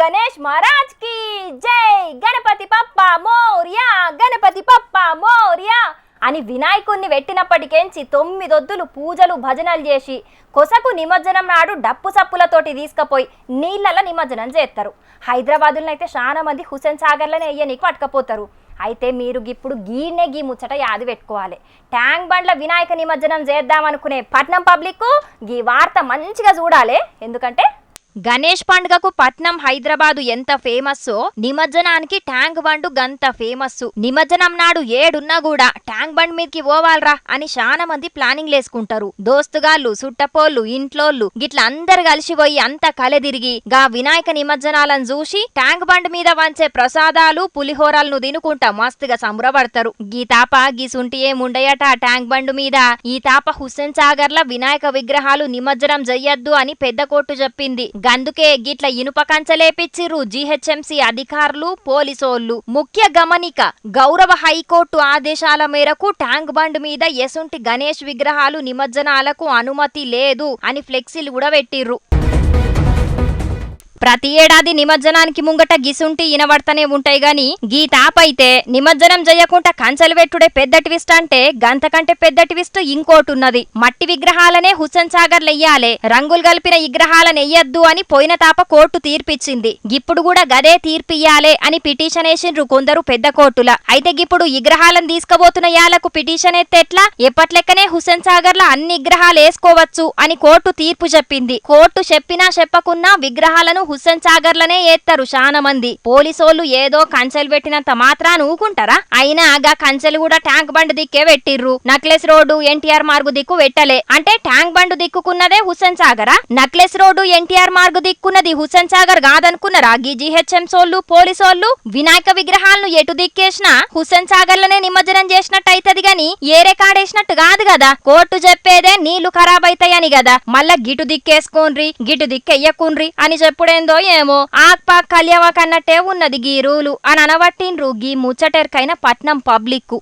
గణేష్ మహారాజ్ కి జై, గణపతి పప్పా మోరియా, గణపతి పప్పా మోరియా అని వినాయకుణ్ణి పెట్టినప్పటికేంచి 9 ఒద్దులు పూజలు భజనలు చేసి కొసకు నిమజ్జనం నాడు డప్పు సప్పులతోటి తీసుకుపోయి నీళ్ళల నిమజ్జనం చేస్తారు. హైదరాబాదులో అయితే చాలా మంది హుస్సేన్ సాగర్లోనే వెయ్యనీకి పట్టుకపోతారు. అయితే మీరు ఇప్పుడు గీ ముచ్చట యాది పెట్టుకోవాలి. ట్యాంక్ బండ్ల వినాయక నిమజ్జనం చేద్దామనుకునే పట్నం పబ్లిక్ గీ వార్త మంచిగా చూడాలి. ఎందుకంటే గణేష్ పండుగకు పట్నం హైదరాబాదు ఎంత ఫేమస్సో నిమజ్జనానికి ట్యాంక్ బండు గంత ఫేమస్. నిమజ్జనం నాడు ఏడున్నా కూడా ట్యాంక్ బండ్ మీదకి పోవాలరా అని చాలా మంది ప్లానింగ్ లేసుకుంటారు. దోస్తుగాళ్ళు, సుట్టపోళ్ళు, ఇంట్లోళ్ళు గిట్ల అందరు కలిసిపోయి అంత కలెదిరిగి గా వినాయక నిమజ్జనాలను చూసి ట్యాంక్ బండ్ మీద వంచే ప్రసాదాలు పులిహోరాలను తినుకుంటా మస్తుగా సంబరపడతారు. గీ తాప గీసుంటి ఏముండయట ట్యాంక్ బండు మీద. ఈ తాప హుస్సేన్ సాగర్ల వినాయక విగ్రహాలు నిమజ్జనం చెయ్యొద్దు అని పెద్ద కోర్టు చెప్పింది. గందుకే గిట్ల ఇనుప కంచెలేపిచ్చిర్రు జీహెచ్ఎంసీ అధికారులు, పోలీసోళ్లు. ముఖ్య గమనిక, గౌరవ హైకోర్టు ఆదేశాల మేరకు ట్యాంక్ బండ్ మీద ఎసుంటి గణేష్ విగ్రహాలు నిమజ్జనాలకు అనుమతి లేదు అని ఫ్లెక్సీలు కూడా పెట్టిర్రు. ప్రతి ఏడాది నిమజ్జనానికి ముంగట గిసుంటి ఇనబడతనే ఉంటాయి గాని గీ తాపైతే నిమజ్జనం చేయకుండా కంచెలు పెట్టుడే పెద్ద ట్విస్ట్ అంటే గంతకంటే పెద్ద ట్విస్ట్ ఇంకోటున్నది. మట్టి విగ్రహాలనే హుస్సేన్ సాగర్ లెయ్యాలే, రంగులు కలిపిన విగ్రహాలను ఎయ్యద్దు అని పోయిన తాప కోర్టు తీర్పిచ్చింది. గిప్పుడు కూడా గదే తీర్పియ్యాలే అని పిటిషన్ వేసిండ్రు కొందరు పెద్ద కోర్టుల. అయితే గిప్పుడు విగ్రహాలను తీసుకుపోతున్న యాలకు పిటిషన్ ఎత్తే ఎట్లా? ఎప్పట్లెక్కనే హుస్సేన్ సాగర్ లో అన్ని విగ్రహాలు వేసుకోవచ్చు అని కోర్టు తీర్పు చెప్పింది. కోర్టు చెప్పినా చెప్పకున్నా విగ్రహాలను హుస్సేన్ సాగర్ లనే ఏత్తరు చాలా మంది. పోలీసోళ్లు ఏదో కంచెలు పెట్టినంత మాత్రాన ఊకుంటారా? అయినా గా కంచెలు కూడా ట్యాంక్ బండ్ దిక్కే పెట్టిర్రు. నక్లెస్ రోడ్డు, ఎన్టీఆర్ మార్గు దిక్కు పెట్టలే. అంటే ట్యాంక్ బండ్ దిక్కుకున్నదే హుస్సేన్ సాగరా? నక్లెస్ రోడ్డు, ఎన్టీఆర్ మార్గు దిక్కున్నది హుస్సేన్ సాగర్ కాదనుకున్నారా గీ జీహెచ్ఎం సోళ్లు, పోలీసోళ్లు? వినాయక విగ్రహాలను ఎటు దిక్కేసినా హుస్సేన్ సాగర్ లనే నిమజ్జనం చేసినట్టు అయితది గాని ఏరే కాడేసినట్టు కాదు కదా. కోర్టు చెప్పేదే నీళ్లు ఖరాబ్ అయితాయని కదా. మళ్ళా గిటు దిక్కేసుకోండ్రి, గిటు దిక్కెయ్యకుండ్రి అని చెప్పుడేందో ఏమో ఆక్పాక్ కళ్యావక్ అన్నట్టే ఉన్నది గీ రూలు అని అనబట్టిండ్రు గీ ముచ్చటెర్కైన పట్నం పబ్లిక్.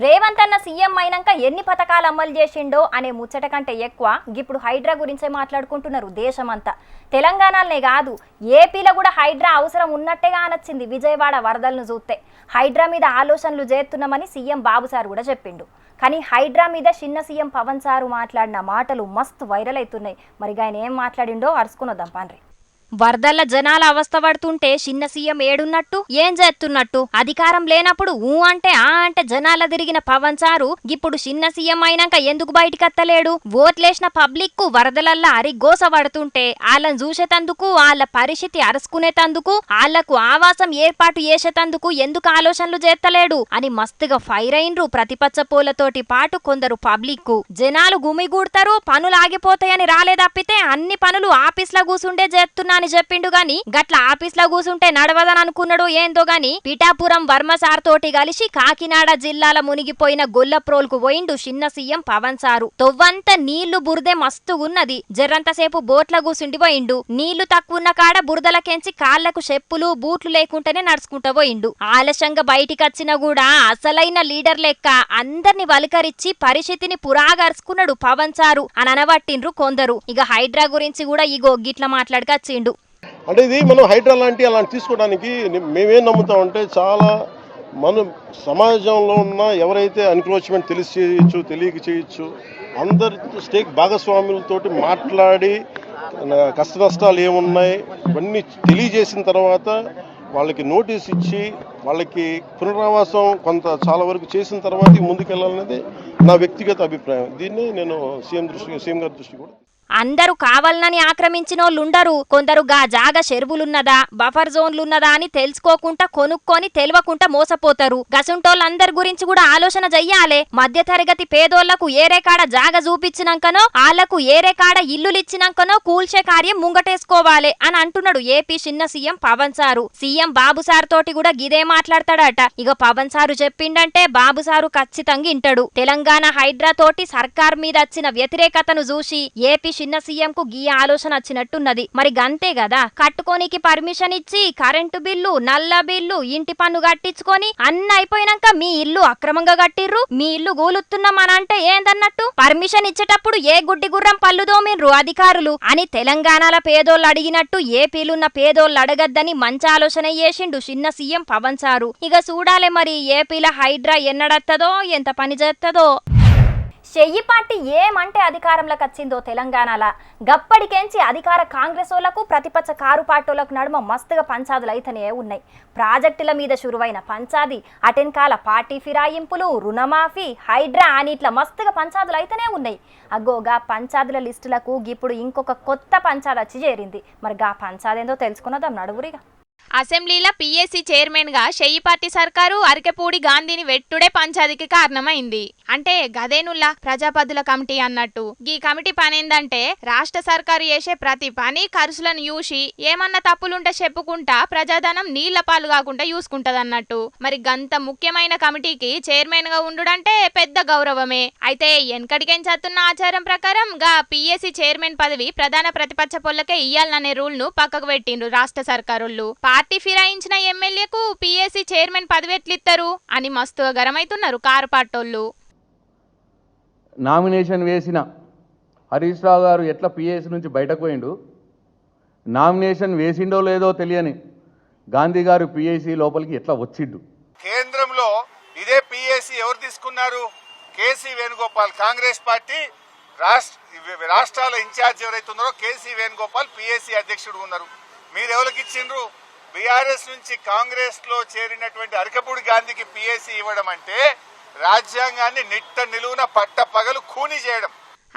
రేవంత్ అన్న సీఎం అయినాక ఎన్ని పథకాలు అమలు చేసిండో అనే ముచ్చట కంటే ఎక్కువ ఇప్పుడు హైడ్రా గురించే మాట్లాడుకుంటున్నారు దేశమంతా. తెలంగాణలోనే కాదు ఏపీలో కూడా హైడ్రా అవసరం ఉన్నట్టేగా నచ్చింది. విజయవాడ వరదలను చూస్తే హైడ్రా మీద ఆలోచనలు చేస్తున్నామని సీఎం బాబు సార్ కూడా చెప్పిండు. కానీ హైడ్రా మీద చిన్న సీఎం పవన్ సారు మాట్లాడిన మాటలు మస్తు వైరల్ అవుతున్నాయి. మరి ఆయన ఏం మాట్లాడిండో అరుచుకునొద్దాం పాండ్రి. వరదల్ల జనాల అవస్థ పడుతుంటే చిన్న సీఎం ఏడున్నట్టు, ఏం చేస్తున్నట్టు? అధికారం లేనప్పుడు ఊ అంటే ఆ అంటే జనాల తిరిగిన పవన్ సారు ఇప్పుడు చిన్న సీఎం అయినాక ఎందుకు బయటికత్తలేడు? ఓట్లేసిన పబ్లిక్ కు వరదలల్లా అరిగోస పడుతుంటే వాళ్ళని చూసేతందుకు, వాళ్ళ పరిస్థితి అరుసుకునేతందుకు, వాళ్లకు ఆవాసం ఏర్పాటు చేసేతందుకు ఎందుకు ఆలోచనలు చేస్తలేడు అని మస్తుగా ఫైర్ అయినరు ప్రతిపక్ష పోలతోటి పాటు కొందరు పబ్లిక్. జనాలు గుమిగూడతారు, పనులు ఆగిపోతాయని రాలేదప్పితే అన్ని పనులు ఆఫీస్లో కూసుండే చేస్తున్నా చెప్పిండు గాని గట్ల ఆఫీస్ లో కూసుంటే నడవదని అనుకున్నాడు ఏందో గాని పిఠాపురం వర్మ సార్ తోటి కలిసి కాకినాడ జిల్లాల మునిగిపోయిన గొల్లప్రోల్కు పోయిండు చిన్న సీఎం పవన్ సారు. తొవ్వంత నీళ్లు బురదే మస్తుగున్నది. జర్రంతసేపు బోట్ల కూసుండి పోయిండు. నీళ్లు తక్కువున్న కాడ బురదలకెంచి కాళ్లకు చెప్పులు, బూట్లు లేకుండానే నడుచుకుంటూ పోయిండు. ఆలస్యంగా బయటికచ్చినా కూడా అసలైన లీడర్ లెక్క అందర్ని వలికరించి పరిస్థితిని పురాగరుచుకున్నాడు పవన్ సారు అని అనబట్టిండ్రు కొందరు. ఇక హైడ్రా గురించి కూడా ఇగో గిట్ల మాట్లాడుకొచ్చిండు. అంటే ఇది మనం హైడ్రా లాంటి అలాంటి తీసుకోవడానికి మేమేం నమ్ముతామంటే చాలా మనం సమాజంలో ఉన్న ఎవరైతే ఎన్క్రోచ్మెంట్ తెలిసి చేయొచ్చు, తెలియక చేయొచ్చు, అందరి స్టేక్ భాగస్వాములతోటి మాట్లాడి కష్ట నష్టాలు ఏమున్నాయి ఇవన్నీ తెలియజేసిన తర్వాత వాళ్ళకి నోటీస్ ఇచ్చి వాళ్ళకి పునరావాసం కొంత చాలా వరకు చేసిన తర్వాత ముందుకెళ్ళాలనేది నా వ్యక్తిగత అభిప్రాయం. దీన్నే నేను సీఎం గారి దృష్టి కూడా. అందరూ కావాలని ఆక్రమించినోళ్ళుండరు. కొందరు గా జాగ చెరువులున్నదా, బఫర్ జోన్లున్నదా అని తెలుసుకోకుండా కొనుక్కొని తెలియకుండా మోసపోతారు. గసుంటోళ్ళందరి గురించి కూడా ఆలోచన చెయ్యాలే. మధ్య తరగతి పేదోళ్లకు ఏరేకాడ జాగ చూపించినాకనో, వాళ్లకు ఏరేకాడ ఇల్లులిచ్చినాకనో కూల్చే కార్యం ముంగటేసుకోవాలి అని అంటున్నాడు ఏపీ చిన్న సీఎం పవన్ సారు. సీఎం బాబు సార్ తోటి కూడా గిదే మాట్లాడతాడట. ఇక పవన్ సారు చెప్పిండంటే బాబు సారు ఖచ్చితంగా ఇంటాడు. తెలంగాణ హైడ్రా తోటి సర్కార్ మీద వచ్చిన వ్యతిరేకతను చూసి ఏపీ చిన్న సీఎంకు గీ ఆలోచన వచ్చినట్టున్నది. మరి గంతే కదా, కట్టుకోనికి పర్మిషన్ ఇచ్చి కరెంటు బిల్లు, నల్ల బిల్లు, ఇంటి పన్ను కట్టించుకొని అన్ని అయిపోయినాక మీ ఇల్లు అక్రమంగా కట్టిర్రు, మీ ఇల్లు గూలుతున్నామనంటే ఏందన్నట్టు? పర్మిషన్ ఇచ్చేటప్పుడు ఏ గుడ్డి గుర్రం పళ్ళు దోమిన్రు అధికారులు అని తెలంగాణల పేదోళ్ళు అడిగినట్టు ఏపీలున్న పేదోళ్ళు అడగద్దని మంచి ఆలోచన చేసిండు చిన్న సీఎం పవన్ సారు. ఇక చూడాలే మరి ఏపీల హైడ్రా ఎన్నడత్తదో, ఎంత పని చేస్తుందో. చెయ్యి పార్టీ ఏమంటే అధికారంలోకి వచ్చిందో తెలంగాణలో గప్పటికేంచి అధికార కాంగ్రెస్ వాళ్ళకు ప్రతిపక్ష కారు పార్టీలకు నడుమ మస్తుగా పంచాదులు అయితేనే ఉన్నాయి. ప్రాజెక్టుల మీద శురువైన పంచాది, అటెన్కాల పార్టీ ఫిరాయింపులు, రుణమాఫీ, హైడ్రా అని ఇట్లా మస్తుగా పంచాదులు అయితేనే ఉన్నాయి. అగ్గోగా పంచాదుల లిస్టులకు ఇప్పుడు ఇంకొక కొత్త పంచాది వచ్చి చేరింది. మరి గా పంచాదేందో తెలుసుకున్నదాం నడుగురిగా. అసెంబ్లీలో పిఎస్సి చైర్మన్ గా షెయ్యిపార్టీ సర్కారు అరకెపూడి గాంధీని వెట్టుడే పంచాదికి కారణమైంది. అంటే గదేనుల్లా ప్రజాపదుల కమిటీ అన్నట్టు. ఈ కమిటీ పనేందంటే రాష్ట్ర సర్కారు చేసే ప్రతి పని ఖర్చులను చూసి ఏమన్నా తప్పులుంటే చెప్పుకుంటా ప్రజాధనం నీళ్ల పాలు కాకుండా చూసుకుంటదన్నట్టు. మరి గంత ముఖ్యమైన కమిటీకి చైర్మన్ గా ఉండుడంటే పెద్ద గౌరవమే. అయితే ఎన్కడికెంచతున్న ఆచారం ప్రకారం గా పిఎస్సి చైర్మన్ పదవి ప్రధాన ప్రతిపక్ష పొల్లకే ఇయ్యాలనే రూల్ ను పక్కకు పెట్టిండ్రు రాష్ట్ర సర్కారులు. పార్టీ ఫిరాయించిన ఎమ్మెల్యేకు పిఎస్సి చైర్మన్ పదవి ఎట్లిస్తారు అని మస్తుగా గరమైతున్నారు కారు పార్టోళ్ళు. నామినేషన్ వేసిన హరీష్ రావు గారు ఎట్లా పిఎస్సి నుంచి బయటకు పోయిండు, నామినేషన్ వేసిండో లేదో తెలియని గాంధీ గారు పిఎస్సి లోపలికి ఎట్లా వచ్చిండు. కేంద్రంలో ఇదే పిఎస్సి ఎవరు తీసుకున్నారు? కేసీ వేణుగోపాల్. కాంగ్రెస్ పార్టీ రాష్ట్రాల ఇన్ఛార్జ్ ఎవరైతే ఉన్నారో కేసీ వేణుగోపాల్ పిఎస్సి అధ్యక్షుడు ఉన్నారు. మీరు ఎవరికి ఇచ్చిండ్రు? బీఆర్ఎస్ నుంచి కాంగ్రెస్ లో చేరినటువంటి అరకపూడి గాంధీకి పిఎస్సి ఇవ్వడం అంటే రాజ్యాంగాన్ని నిట్ట నిలువున పట్ట పగలు ఖూనీ చేయడం.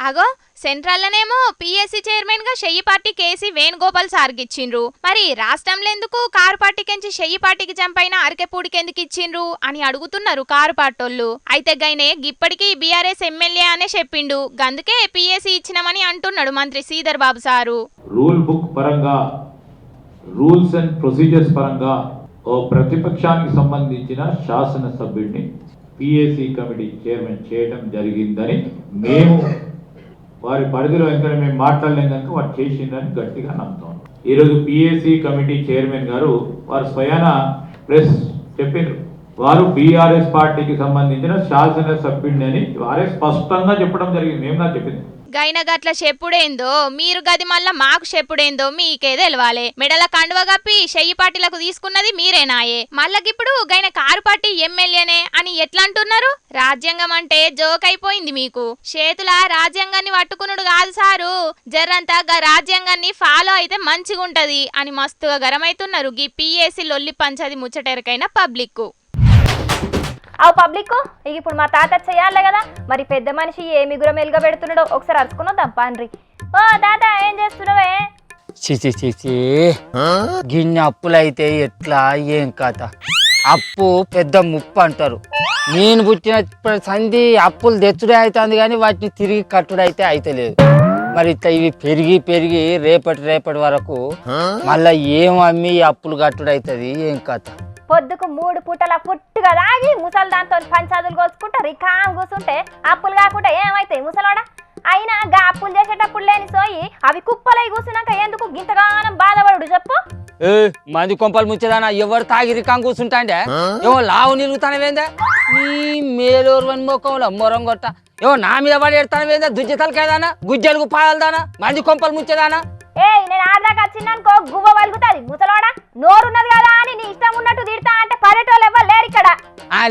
అగో సెంట్రల్లోనేమో పిఎస్సి చైర్మన్ గా షెయ్యిపార్టీ కేసీ వేణుగోపాల్ సార్కి ఇచ్చిండ్రు. మరి రాష్ట్రంలో ఎందుకు కారు పార్టీకెంచి షెయ్యిపార్టీకి చంపైన అరకెపూడికి ఎందుకు ఇచ్చిండ్రు అని అడుగుతున్నారు కారు పార్టోళ్ళు. అయితే గైనే గిప్పటికీ బీఆర్ఎస్ ఎమ్మెల్యే అనే చెప్పిండు. గందుకే పిఎస్సి ఇచ్చినామని అంటున్నాడు మంత్రి Sridhar Babu sir. Rule book పరంగా, రూల్స్ అండ్ ప్రొసీజర్స్ పరంగా ఓ ప్రతిపక్షానికి సంబంధించిన శాసనసభ్యుడిని పిఎస్సి కమిటీ చైర్మన్ చేయడం జరిగిందని మేము వారి పరిధిలో ఇంకా మేము మాట్లాడలేం కనుక వారు చేసిందని గట్టిగా నమ్ముతాం. ఈరోజు పిఎస్సి కమిటీ చైర్మన్ గారు వారు స్వయాన ప్రెస్ చెప్పారు, వారు బీఆర్ఎస్ పార్టీకి సంబంధించిన శాసనసభ్యుడిని అని వారే స్పష్టంగా చెప్పడం జరిగింది. మేము నాకు చెప్పింది. గైన గట్ల చెప్పుడేందో మీరు గది మళ్ళా మాకు చెప్పుడేందో మీకే తెలవాలే. మెడల కండువ కప్పి షెయ్యిపార్టీలకు తీసుకున్నది మీరేనాయే. మళ్ళగిప్పుడు గైన కారు పార్టీ ఎమ్మెల్యేనే అని ఎట్లా అంటున్నారు? రాజ్యాంగం అంటే జోక్ అయిపోయింది మీకు. చేతుల రాజ్యాంగాన్ని పట్టుకునుడు కాదు సారు, జర్రంతా గా రాజ్యాంగాన్ని ఫాలో అయితే మంచిగుంటది అని మస్తుగా గరమైతున్నారు గీ పిఎస్సి లొల్లి పంచది ముచ్చటెరకైన పబ్లిక్. అవు పబ్లిక్, ఇప్పుడు మా తాత చెయ్యాలి కదా, మరి పెద్ద మనిషి ఏమి గురం ఎలుగ పెడుతున్నాడో ఒకసారి అరుచుకున్నాం పాన్రి. ఓ తాత ఏం చేస్తున్నావే? చిచి గిన్నె అప్పులైతే ఎట్లా ఏం కథ? అప్పు పెద్ద ముప్పు అంటారు. నేను పుట్టిన సంధి అప్పులు తెచ్చుడే అవుతుంది కానీ వాటిని తిరిగి కట్టుడైతే అయితలేదు. మరి ఇట్లా ఇవి పెరిగి పెరిగి రేపటి వరకు మళ్ళా ఏం అమ్మి అప్పులు కట్టుడైతుంది ఏం కథ? పొద్దుకు 3 పూటల పుట్టుగా దాగి ముసలి దాంతో పంచాదులు కోసుకుంటా రికాం కూర్చుంటే అప్పులు కాకుండా ఏమైతాయి ముసలోడా? అయినా గా అప్పులు చేసేటప్పుడు లేని సోయి అవి కుప్పలై కూర్చున్నాక ఎందుకు గింతగానం బాధపడు చెప్పు? మంది కొంపలు ముచ్చేదానా ఎవరు తాగి రికాం కూర్చుంటాండే? ఏమో లావు నిలుగుతానవేందా నీ మేలూరు మొక్కలో మొరం కొట్ట? ఏమో నా మీద పడి ఎడతానవేందా దుజ్జతలకేదానా గుజ్జలుగు పాయలదానా మంది కొంపలు ముచ్చేదానా? ఏయ్ నేను ఆడదాకా వచ్చిందనుకో గువ్వ వలుగుతుంది ముసలోడా. నోరున్నది కదా అని నీ ఇష్టం ఉన్నట్టు తిడతా అంటే పడేటోళ్ళు ఎవ్వరు లేరు ఇక్కడ.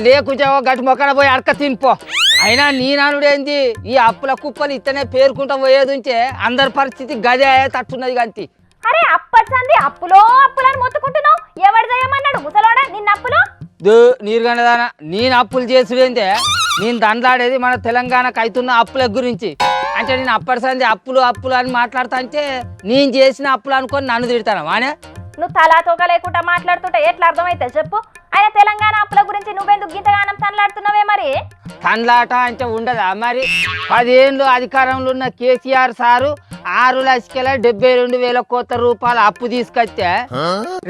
లేకుంటే గట్టి మొక్కన పోయి అడక తినిపో. అయినా నీ నానుడేంది ఈ అప్పుల కుప్పలు ఇతనే పేరుకుంటా పోయేది ఉంటే అందరి పరిస్థితి గదే తట్టున్నది గంతి. అరే అప్పటి అప్పులని మొత్తుకుంటున్నావు, ఎవడు చేయమన్నాడు ముసలోడా నిన్న అప్పులు? నీరుగనదానా నేను అప్పులు చేసుడేందే? నేను దండలాడేది మన తెలంగాణకు అవుతున్న అప్పుల గురించి. అంటే నేను అప్పటి సంది అప్పులు అని మాట్లాడతా అంటే నేను చేసిన అప్పులు అనుకొని నన్ను తిడతాను వానే. నువ్వు తలా తోక లేకుండా మాట్లాడుతుంటే ఎట్లా అర్థమైతే చెప్పు? ఆయన తెలంగాణ అప్పుల గురించి నువ్వెందుకు గింతగానం తనలాడుతున్నావే? మరి తనలాట అంటే ఉండదా? మరి 10 ఏళ్ళు అధికారంలో ఉన్న కేసీఆర్ సారు 6,72,000 కోట్ల రూపాయల అప్పు తీసుకొస్తే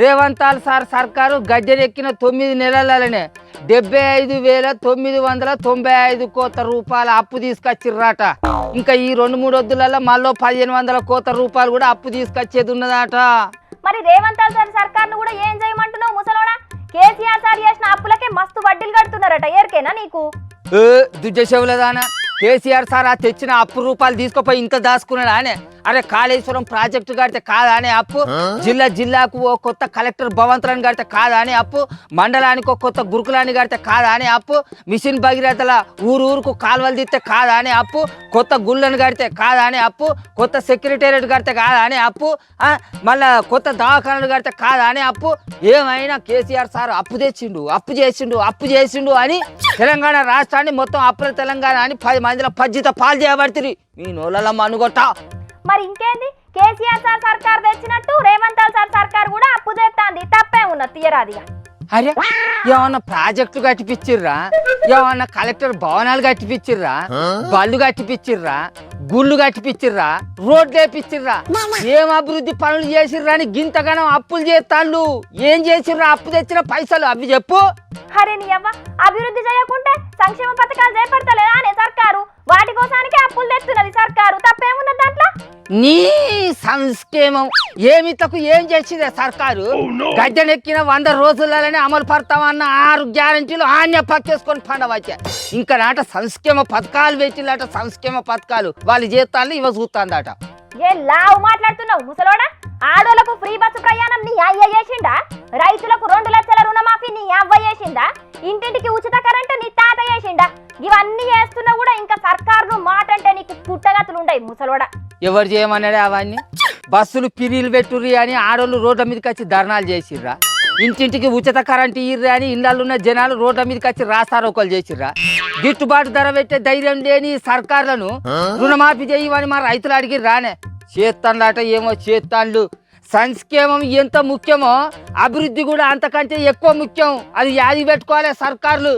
రేవంత్ సార్ సర్కారు గద్దెనెక్కిన 9 నెలలనే 75,995 కోట్ల రూపాయల అప్పు తీసుకొచ్చిర్రట. ఇంకా ఈ 2-3 వద్దులలో మళ్ళీ 1,500 కోట్ల రూపాయలు కూడా అప్పు తీసుకొచ్చేది ఉన్నదట. మరి రేవంత్ సార్ సర్కార్ను కూడా ఏం చేయమంటున్నావు ముసలోడా? కేసీఆర్ సార్ చేసిన అప్పులకే మస్తు వడ్డీలు కడుతున్నారట. ఏరికేనా నీకు? దుడ్డశవులదానా కేసీఆర్ సార్ ఆ తెచ్చిన అప్పు రూపాయలు తీసుకుపోయి ఇంత దాచుకున్నాడా అనే? అరే కాళేశ్వరం ప్రాజెక్టు కడితే కాదా అనే అప్పు? జిల్లాకు ఓ కొత్త కలెక్టర్ భవంతులను కడితే కాదా అనే అప్పు? మండలానికి ఒక కొత్త గురుకులాన్ని కడితే కాదా అనే అప్పు? మిషన్ భగీరథల ఊరుకు కాలువలు తీస్తే కాదా అనే అప్పు? కొత్త గుళ్ళను కడితే కాదా అనే అప్పు? కొత్త సెక్రటేరియట్ కడితే కాదా అనే అప్పు? మళ్ళా కొత్త దవాఖానలు కడితే కాదా అనే అప్పు? ఏమైనా కేసీఆర్ సార్ అప్పు చేసిండు అని తెలంగాణ రాష్ట్రాన్ని మొత్తం అప్పుల తెలంగాణ అని 10 మందిలో పజ్జిత పాలు చేయబడుతుంది. మీ నోళ్ళ మనుగొట్ట. మరి ఇంకేంది? కేసీఆర్ సార్ సర్కార్ తెచ్చినట్టు రేవంత్ సార్ సర్కార్ కూడా అప్పు తెస్తాంది. తప్పే ఉన్నది తీయరాదిగా. అరే ఏమన్నా ప్రాజెక్టులు కట్టిపిచ్చిర్రా? ఏమన్నా కలెక్టర్ భవనాలు కట్టిపిచ్చిర్రా? బళ్ళు కట్టిపిచ్చిర్రా? గుళ్ళు కట్టిపిచ్చిర్రా? రోడ్లు వేపిచ్చిర్రా? ఏం అభివృద్ధి పనులు చేసిర్రా అని గింతగానం అప్పులు చేస్తాళ్ళు? ఏం చేసిర్రా అప్పు తెచ్చిన పైసలు అవి చెప్పు. అరే నీ అవ్వ, అభివృద్ధి చేయకుంటే సంక్షేమ పథకాలు చేపడతలేదా అనే సర్కారు? వాటి కోసానికి అప్పులు తెస్తున్నది సర్కారు. తప్పేమున్నది దాంట్లో? నీ సంక్షేమం ఏమితకు ఏం చేసిందే సర్కారు? గద్దెనెక్కిన 100 రోజులలోనే అమలు పడతామన్న 6 గ్యారంటీలు ఆన్య పక్కేసుకొని పండవచ్చా. ఇంకా నాట సంక్షేమ పథకాలు పెట్టినట. సంక్షేమ పథకాలు వాళ్ళు చేస్తాను ఇవ చూస్తాందట. ఏ లావు మాట్లాడుతున్నావు ముసలోడా? ఆడోళ్లకు ఫ్రీ బస్సు ప్రయాణం నీ అయ్య చేసిండా? రైతులకు 2 లక్షల రుణమాఫీ నీ అవ్వ చేసిందా? ఇంటింటికి ఉచిత కరెంటు నీ తాత చేసిండా? ఇవన్నీ చేస్తున్నా కూడా ఇంకా సర్కారును మాట అంటే నీకు పుట్టగతులు ఉంటాయి ముసలోడా. ఎవరు చేయమన్నాడే అవన్నీ? బస్సులు పిరీలు పెట్టుర్రి అని ఆడోళ్ళు రోడ్ల మీదకి వచ్చి ధర్నాలు చేసిర్రా? ఇంటింటికి ఉచిత కరెంటు ఇర్రి అని ఇళ్లలున్న జనాలు రోడ్ల మీదకి వచ్చి రాస్తారోకలు చేసిర్రా? గిట్టుబాటు ధర పెట్టే ధైర్యం లేని సర్కార్లను రుణమాఫీ చేయమని మా రైతులు అడిగి రానే చేస్తాండట. ఏమో చేస్తాండ్లు. సంక్షేమం ఎంత ముఖ్యమో అభివృద్ధి కూడా అంతకంటే ఎక్కువ ముఖ్యం. అది యాది పెట్టుకోవాలి సర్కార్లు.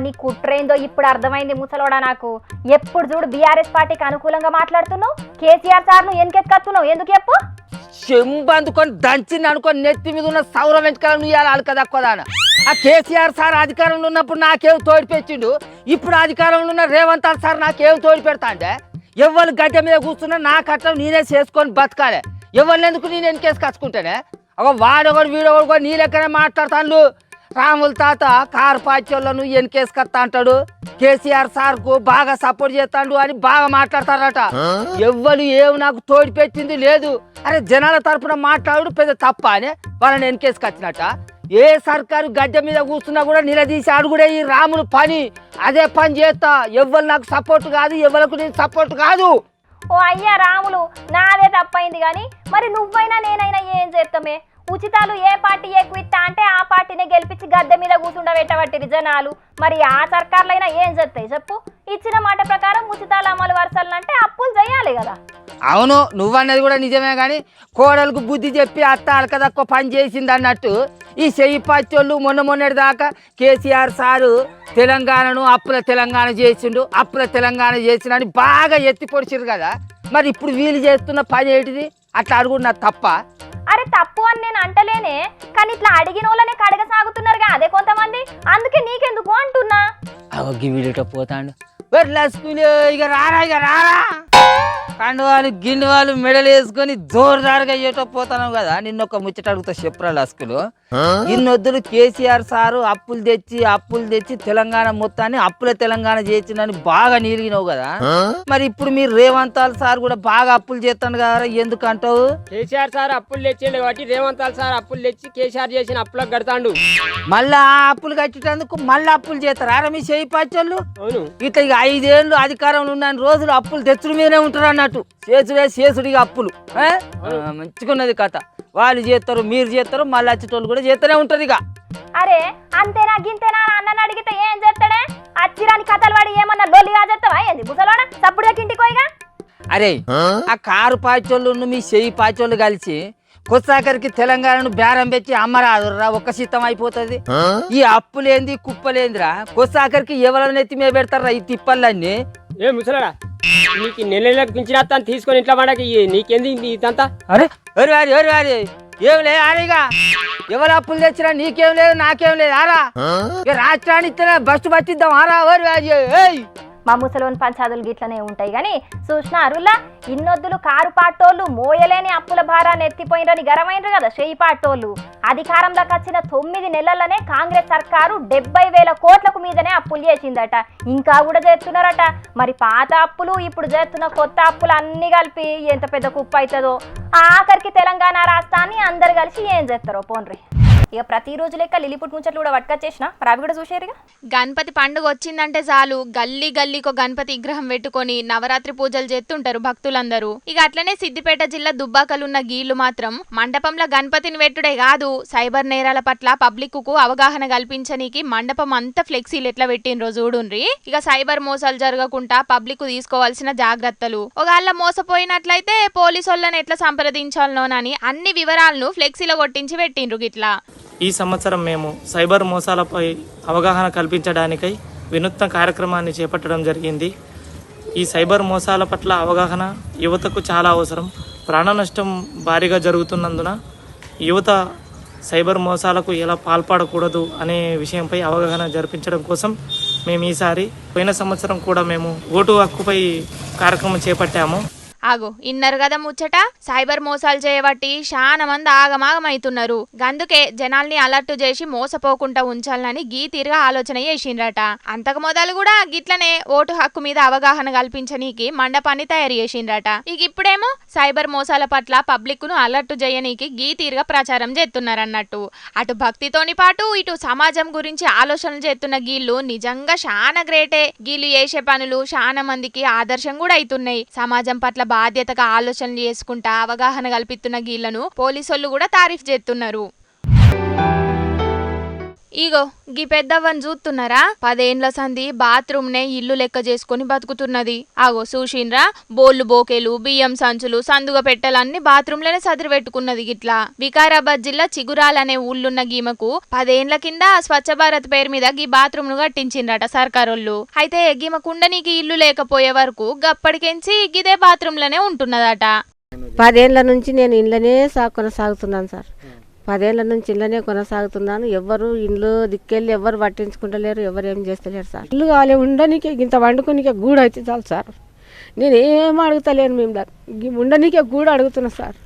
నీ కుట్రేందో ఇప్పుడు అర్థమైంది ముసలోడా నాకు. ఎప్పుడు చూడు బీఆర్ఎస్ పార్టీకి అనుకూలంగా మాట్లాడుతున్నావు, కేసీఆర్ సార్ ను ఎన్కెత్తుకున్నావు. ఎందుకు చెప్పు? చెంబు అందుకొని దంచింది అనుకొని నెత్తి మీద ఉన్న సౌర వెంటకాలను ఇవ్వాలి కదక్కదాన. ఆ కేసీఆర్ సార్ అధికారంలో ఉన్నప్పుడు నాకేం తోడి పెట్టిండు, ఇప్పుడు అధికారంలో ఉన్న రేవంత్ సార్ నాకేం తోడి పెడతా అంటే? ఎవరు గడ్డ మీద కూర్చున్నా నా కట్టం నేనే చేసుకొని బతకాలి. ఎవరిని ఎందుకు నేను ఎన్కేసి కచ్చుకుంటానే? ఒక వాడొకడు వీడొకడు కూడా నీ లెక్కనే మాట్లాడతాను. రాముల తాత కారు పార్టీలను ఎన్కేసుకొస్తా అంటాడు, కేసీఆర్ సార్ కు బాగా సపోర్ట్ చేస్తాడు అని బాగా మాట్లాడతారట. ఎవ్వరు ఏమి నాకు తోడి పెట్టింది లేదు. అరే జనాల తరపున మాట్లాడు పెద్ద తప్ప అని వాళ్ళని ఎన్కేసుకొచ్చినట్ట. ఏ సర్కారు గడ్డ మీద కూర్చున్నా కూడా నిలదీసి అడుగుడే ఈ రాములు పని. అదే పని చేస్తా. ఎవ్వరు నాకు సపోర్ట్ కాదు, ఎవరికి నేను సపోర్ట్ కాదు. ఓ అయ్యా రాములు, నాదే తప్పైంది కానీ మరి నువ్వైనా నేనైనా ఏం చేస్తామే? ఉచితాలు ఏ పార్టీ ఎక్కువ ఇస్తా అంటే ఆ పార్టీనే గెలిపించి గద్దె మీద కూర్చుండబెట్టబట్టిరి జనాలు. మరి ఆ సర్కార్లైనా ఏం చేస్తాయి చెప్పు? ఇచ్చిన మాట ప్రకారం ఉచితాలు అమలు వరసాలంటే అప్పులు చేయాలి కదా. అవును, నువ్వన్నది కూడా నిజమే. కానీ కోడలకు బుద్ధి చెప్పి అత్త అలకదక్కువ పని చేసింది అన్నట్టు ఈ చెయ్యి పచ్చోళ్ళు మొన్నటి దాకా కేసీఆర్ సారు తెలంగాణను అప్పుల తెలంగాణ చేసిండని బాగా ఎత్తి పొడిచిరు కదా. మరి ఇప్పుడు వీళ్ళు చేస్తున్న పని ఏంటిది? అట్లా అడుగున్నా తప్ప? అరే తప్పు అని నేను అంటలేనే, కానీ ఇట్లా అడిగిన వాళ్ళనే కడగసాగుతున్నారుగా అదే కొంతమంది. అందుకే నీకెందుకు అంటున్నా. అవగ్గి వీడిట పోతాండు. ఇక రారా కండువాలు గిన్నెవాళ్ళు మెడలు వేసుకొని జోరుదారుగా అయ్యేటో పోతాను కదా. నిన్నొక ముచ్చట అడుగుతా చెప్పురా లస్కులు. ఇన్నొద్దులు కేసీఆర్ సారు అప్పులు తెచ్చి తెలంగాణ మొత్తాన్ని అప్పుల తెలంగాణ చేసిందని బాగా నీలిగినావు కదా. మరి ఇప్పుడు మీరు రేవంత్ సార్ కూడా బాగా అప్పులు చేస్తాడు కదా, ఎందుకు అంటావు? కేసీఆర్ సార్ అప్పులు తెచ్చిండు కాబట్టి రేవంత్ సార్ అప్పులు తెచ్చి కేసీఆర్ చేసిన అప్పులకు కడతాండు. మళ్ళా ఆ అప్పులు కట్టేటందుకు మళ్ళీ అప్పులు చేస్తారా మీ చేయి పచ్చోళ్ళు? అవును. ఇట్లా ఇక 5 ఏళ్ళు అధికారంలో ఉన్న రోజులు అప్పులు తెచ్చుడు మీదనే ఉంటారు అన్నట్టు. చేసుడిగా అప్పులు. మంచిగున్నది కథ. వాళ్ళు చేస్తారు, మీరు చేస్తారు, మళ్ళీ వచ్చేటోళ్ళు కూడా చేస్తూనే ఉంటారు ఇక. అరే అంతేనా గింతేనా అన్నని అడిగితే ఏం చేస్తాడే? అచ్చిరాని కథలు వాడి ఏమన్నా లొల్లిగా చేస్తావా ఏంది ముసలోడా? సప్పుడు ఇంటికి పోయిగా. అరే ఆ కారు పాచోళ్ళు మీ చెయ్యి పాచోళ్ళు కలిసి కొత్సాకరికి తెలంగాణను బేరం పెట్టి అమ్మరాదురా, ఒక్క సిద్ధం అయిపోతుంది. ఈ అప్పులేంది కుప్పలేందిరా? కొత్సాకరికి ఎవరైనా ఎత్తి మీద పెడతారా ఈ తిప్పలన్నీ? ఏ ముసలాడా, నీకు నెలకు పింఛన్ తీసుకొని ఇంట్లో పడకి నీకేంది ఇదంతా? అరే ఎవరు వారి ఏం లేదు ఆరిగా ఎవరు అప్పులు తెచ్చినా నీకేం లేదు నాకేం లేదు ఆరా రాష్ట్రాన్ని ఇస్తే బస్సు పట్టిద్దాం ఆరా ఎవరు వారి ఏయ్ మా ముసలోని పంచాదులు గిట్లనే ఉంటాయి కానీ చూసిన అరులా ఇన్నొద్దులు కారు పాటోళ్ళు మోయలేని అప్పుల భారాన్ని ఎత్తిపోయినని గరమైనరు కదా చేయి పాటోళ్ళు. అధికారంలోకి వచ్చిన 9 నెలల్లోనే కాంగ్రెస్ సర్కారు 70,000 కోట్లకు మీదనే అప్పులు చేసిందట. ఇంకా కూడా చేస్తున్నారట. మరి పాత అప్పులు ఇప్పుడు చేస్తున్న కొత్త అప్పులు అన్ని కలిపి ఎంత పెద్ద కుప్ప అవుతుందో. ఆఖరికి తెలంగాణ రాష్ట్రాన్ని అందరు కలిసి ఏం చేస్తారో పోన్రి. ఇక ప్రతిరోజు లెక్క లిలిపుట్ ముచ్చట్లు కూడా పట్టుకొచ్చేసిన మరి అవి కూడా చూసారుగా. గణపతి పండుగ వచ్చిందంటే చాలు గల్లీ గల్లీకో గణపతి విగ్రహం పెట్టుకొని నవరాత్రి పూజలు చేస్తుంటారు భక్తులందరూ. ఇక అట్లనే సిద్దిపేట జిల్లా దుబ్బాకలున్న గీళ్లు మాత్రం మండపంలో గణపతిని పెట్టుడే కాదు సైబర్ నేరాల పట్ల పబ్లిక్ కు అవగాహన కల్పించనీకి మండపం అంతా ఫ్లెక్సీలు ఎట్లా పెట్టినరో చూడుండ్రి. ఇక సైబర్ మోసాలు జరగకుండా పబ్లిక్ తీసుకోవాల్సిన జాగ్రత్తలు, ఒకవేళ మోసపోయినట్లయితే పోలీసులను ఎట్లా సంప్రదించాలనోనని అన్ని వివరాలను ఫ్లెక్సీలో కొట్టించి పెట్టిండ్రు గిట్లా. ఈ సంవత్సరం మేము సైబర్ మోసాలపై అవగాహన కల్పించడానికై వినూత్న కార్యక్రమాన్ని చేపట్టడం జరిగింది. ఈ సైబర్ మోసాల పట్ల అవగాహన యువతకు చాలా అవసరం. ప్రాణ నష్టం భారీగా జరుగుతున్నందున యువత సైబర్ మోసాలకు ఎలా పాల్పడకూడదు అనే విషయంపై అవగాహన జరిపించడం కోసం మేము ఈసారి పోయిన సంవత్సరం కూడా మేము ఓటు హక్కుపై కార్యక్రమం చేపట్టాము. ఆగో ఇన్నరు కదా ముచ్చట. సైబర్ మోసాలు చేయబట్టి చాలా మంది ఆగమాగమవుతున్నారు. గందుకే జనాల్ని అలర్ట్ చేసి మోసపోకుండా ఉంచాలని గీ తీరుగా ఆలోచన చేసిండ్రట. అంతకు మొదలు కూడా గిట్లనే ఓటు హక్కు మీద అవగాహన కల్పించనీకి మండపాన్ని తయారు చేసిండ్రట. ఇక ఇప్పుడేమో సైబర్ మోసాల పట్ల పబ్లిక్ ను అలర్ట్ చేయనీకి గీ తీరుగా ప్రచారం చేస్తున్నారన్నట్టు. అటు భక్తితోని పాటు ఇటు సమాజం గురించి ఆలోచనలు చేస్తున్న గీళ్ళు నిజంగా చాలా గ్రేటే. గీళ్ళు చేసే పనులు చాలా మందికి ఆదర్శం కూడా అవుతున్నాయి. సమాజం పట్ల బాధ్యతగా ఆలోచనలు చేసుకుంటా అవగాహన కల్పిస్తున్న గీళ్లను పోలీసులు కూడా తారీఫ్ చేస్తున్నారు. ఇగో గీ పెద్దవ్వని చూస్తున్నారా 10 ఏండ్ల సంధి బాత్రూమ్ నే ఇల్లు లెక్క చేసుకుని బతుకుతున్నది. ఆగో చూసిండ్రా బోళ్ళు బోకేలు బియ్యం సంచులు సందుగ పెట్టెలన్నీ బాత్రూంలోనే సదిరి పెట్టుకున్నది. గిట్లా వికారాబాద్ జిల్లా చిగురాల్ అనే ఊళ్ళున్న గీమకు 10 ఏండ్ల కింద స్వచ్ఛ భారత్ పేరు మీద గీ బాత్రూమ్ ను కట్టించిండ్రట సర్కారోళ్ళు. అయితే గీమకు ఉండనీకి ఇల్లు లేకపోయే వరకు గప్పటికెంచి గిదే బాత్రూమ్ లోనే ఉంటున్నదట. 10 ఏండ్ల నుంచి నేను ఇంట్లోనే కొనసాగుతున్నాను సార్. 10 ఏళ్ల నుంచి ఇళ్ళనే కొనసాగుతున్నాను. ఎవరు ఇంట్లో దిక్కెళ్ళి ఎవరు పట్టించుకుంటలేరు, ఎవరు ఏం చేస్తలేరు సార్. ఇల్లు కావాలి ఉండనీకే ఇంత వండుకోనికే గూడు అయితే చాలు సార్. నేను ఏం అడుగుతలేను, మేము ఉండనీకే గూడు అడుగుతున్నా సార్.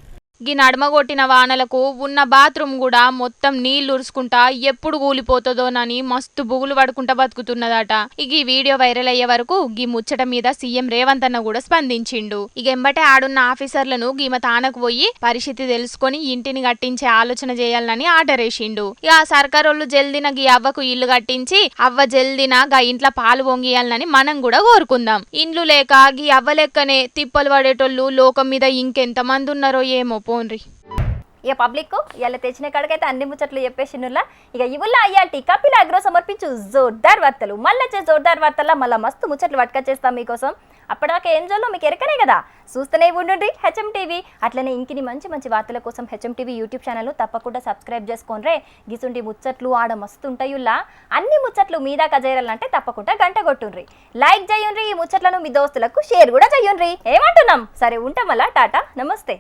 గీ నడమ కొట్టిన వానలకు ఉన్న బాత్రూమ్ కూడా మొత్తం నీళ్లు ఉరుసుకుంటా ఎప్పుడు కూలిపోతుందోనని మస్తు బుగులు పడుకుంటా బతుకుతున్నదట. ఇక ఈ వీడియో వైరల్ అయ్యే వరకు గీ ముచ్చట మీద సీఎం రేవంత్ అన్న కూడా స్పందించిండు. ఇక ఎంబటే ఆడున్న ఆఫీసర్లను గీమ తానకు పోయి పరిస్థితి తెలుసుకొని ఇంటిని కట్టించే ఆలోచన చేయాలని ఆర్డర్ వేసిండు. ఇక ఆ సర్కారోళ్ళు జల్దిన గీ అవ్వకు ఇల్లు కట్టించి అవ్వ జల్దిన గా ఇంట్లో పాలు పొంగియాలని మనం కూడా కోరుకుందాం. ఇండ్లు లేక గీ అవ్వ లెక్కనే తిప్పలు పడేటోళ్ళు లోకం మీద ఇంకెంత మంది ఉన్నారో ఏమో పోన్రి. ఇక పబ్లిక్ ఇలా తెచ్చిన కాడికైతే అన్ని ముచ్చట్లు చెప్పేసినులా. ఇక ఇవుల్లా అయ్యాల్టి కపిల్ అగ్రో సమర్పించు జోర్దార్ వార్తలు. మళ్ళీ వచ్చే జోర్దార్ వార్తల్లో మళ్ళీ మస్తు ముచ్చట్లు పట్టుకొచ్చేస్తాం మీకోసం. అప్పటిదాకా ఏం చేయాలో మీకు ఎరకనే కదా, చూస్తూనే ఉండండి హెచ్ఎం టీవీ. అట్లనే ఇంకిని మంచి మంచి వార్తల కోసం హెచ్ఎం టీవీ యూట్యూబ్ ఛానల్ తప్పకుండా సబ్స్క్రైబ్ చేసుకోండి. గిసుంటి ముచ్చట్లు ఆడ మస్తు ఉంటాయుల్లా. అన్ని ముచ్చట్లు మీ దాకా చేరాలంటే తప్పకుండా గంట కొట్టుండ్రి, లైక్ చేయండి. ఈ ముచ్చట్లను మీ దోస్తులకు షేర్ కూడా చేయండి. ఏమంటున్నాం? సరే ఉంటాం, మళ్ళా టాటా, నమస్తే.